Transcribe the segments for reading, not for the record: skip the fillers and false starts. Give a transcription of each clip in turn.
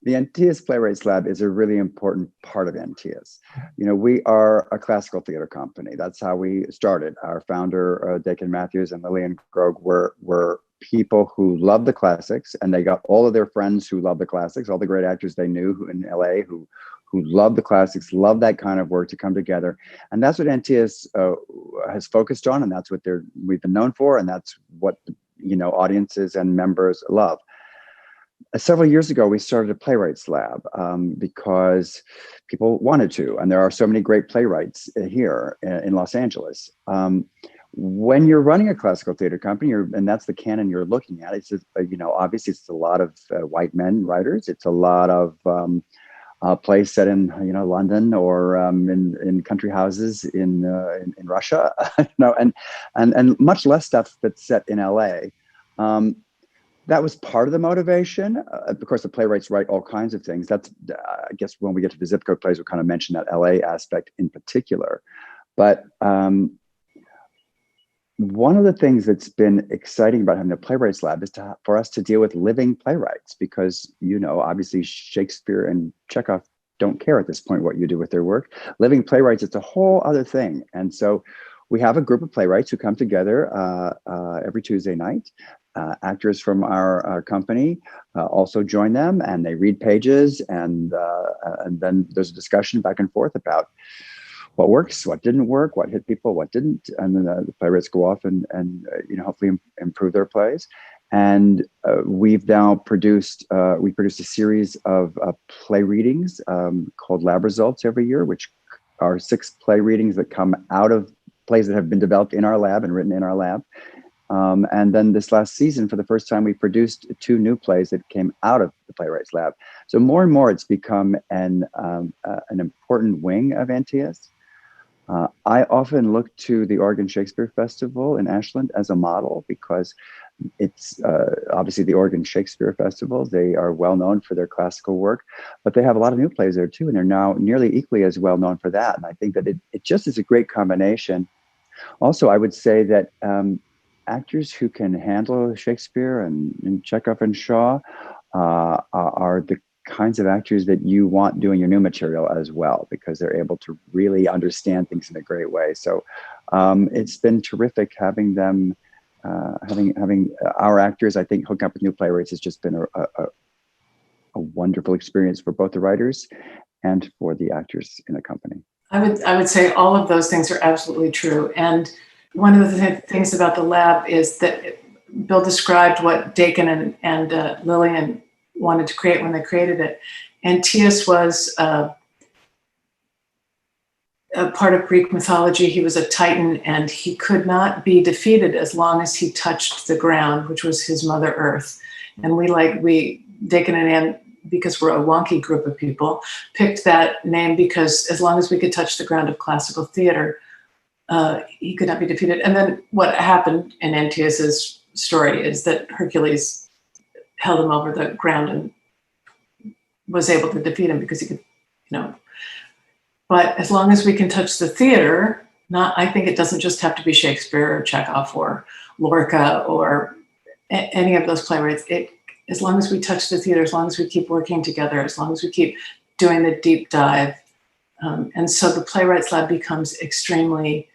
The Antaeus Playwrights Lab is a really important part of Antaeus. You know, we are a classical theater company. That's how we started. Our founder, Dakin Matthews and Lillian Grog, were people who loved the classics, and they got all of their friends who loved the classics, all the great actors they knew in LA who loved the classics, loved that kind of work, to come together. And that's what Antaeus has focused on, and that's what we've been known for, and that's what, you know, audiences and members love. Several years ago, we started a playwrights lab because people wanted to, and there are so many great playwrights here in Los Angeles. When you're running a classical theater company, and that's the canon you're looking at, it's just, you know, obviously it's a lot of white men writers. It's a lot of plays set in, you know, London or in country houses in Russia, you know, and much less stuff that's set in LA. That was part of the motivation. Of course, the playwrights write all kinds of things. That's, I guess, when we get to the zip code plays, we'll kind of mention that LA aspect in particular. But one of the things that's been exciting about having the Playwrights Lab is for us to deal with living playwrights, because, you know, obviously Shakespeare and Chekhov don't care at this point what you do with their work. Living playwrights, it's a whole other thing. And so we have a group of playwrights who come together every Tuesday night. Actors from our company also join them, and they read pages, and then there's a discussion back and forth about what works, what didn't work, what hit people, what didn't, and then the playwrights go off and you know, hopefully improve their plays. And we've now produced a series of play readings called Lab Results every year, which are 6 play readings that come out of plays that have been developed in our lab and written in our lab. And then this last season, for the first time, we produced 2 new plays that came out of the Playwrights Lab. So more and more, it's become an important wing of Antaeus. I often look to the Oregon Shakespeare Festival in Ashland as a model, because it's obviously the Oregon Shakespeare Festival. They are well known for their classical work, but they have a lot of new plays there too, and they're now nearly equally as well known for that. And I think that it just is a great combination. Also, I would say that actors who can handle Shakespeare and Chekhov and Shaw are the kinds of actors that you want doing your new material as well, because they're able to really understand things in a great way. So it's been terrific having them, having our actors, I think, hook up with new playwrights has just been a wonderful experience for both the writers and for the actors in the company. I would say all of those things are absolutely true. And one of the things about the lab is that Bill described what Dakin and Lillian wanted to create when they created it. Antaeus was a part of Greek mythology. He was a Titan, and he could not be defeated as long as he touched the ground, which was his Mother Earth. And Dakin and Ann, because we're a wonky group of people, picked that name because as long as we could touch the ground of classical theater, he could not be defeated. And then what happened in Antaeus's story is that Hercules held him over the ground and was able to defeat him because he could, you know. But as long as we can touch the theater, I think it doesn't just have to be Shakespeare or Chekhov or Lorca or any of those playwrights. As long as we touch the theater, as long as we keep working together, as long as we keep doing the deep dive. And so the Playwrights Lab becomes extremely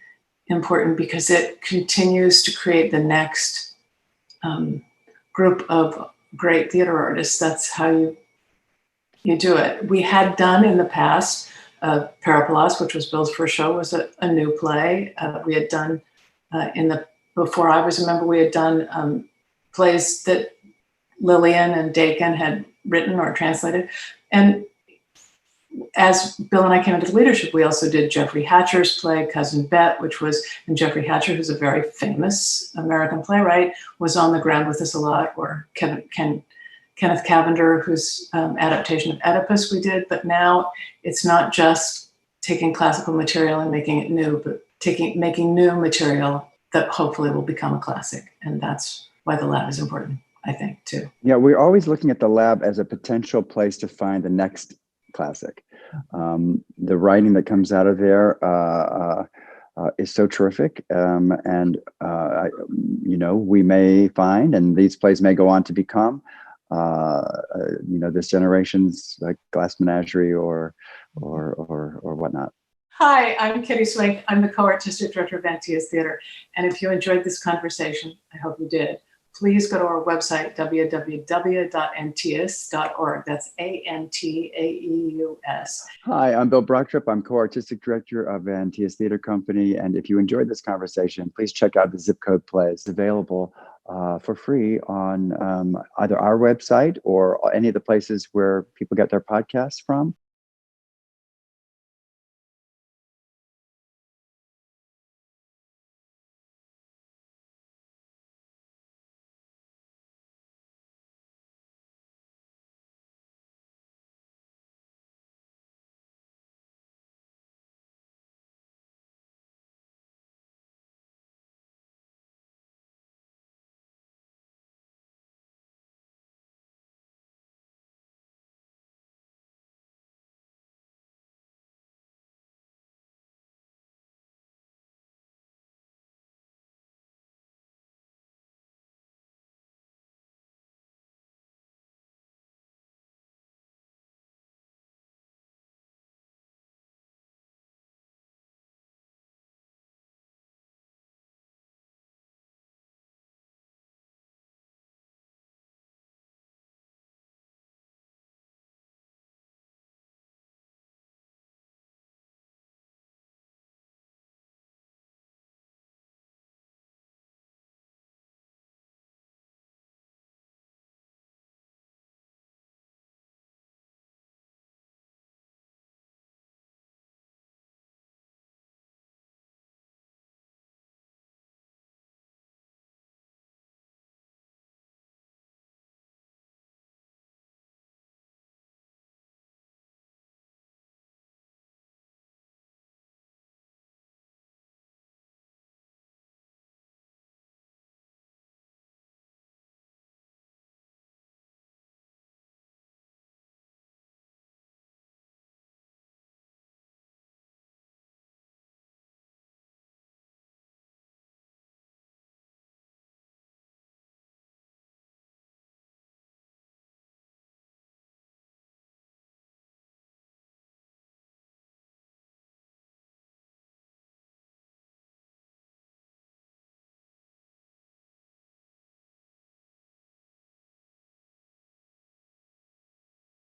important because it continues to create the next group of great theater artists. That's how you do it. We had done in the past, Periplus, which was Bill's first show, was a new play. We had done before I was a member, we had done plays that Lillian and Dakin had written or translated. And as Bill and I came into leadership, we also did Jeffrey Hatcher's play, Cousin Bet, and Jeffrey Hatcher, who's a very famous American playwright, was on the ground with us a lot, or Kenneth Cavender, whose adaptation of Oedipus we did. But now it's not just taking classical material and making it new, but making new material that hopefully will become a classic. And that's why the lab is important, I think, too. Yeah, we're always looking at the lab as a potential place to find the next classic. The writing that comes out of there is so terrific, and we may find, and these plays may go on to become this generation's like Glass Menagerie or whatnot. Hi, I'm Kitty Swink. I'm the co-artistic director of Antaeus Theatre. And if you enjoyed this conversation, I hope you did, please go to our website, www.antaeus.org. That's Antaeus. Hi, I'm Bill Brocktrip. I'm co-artistic director of Antaeus Theatre Company. And if you enjoyed this conversation, please check out the Zip Code Play. It's available for free on either our website or any of the places where people get their podcasts from.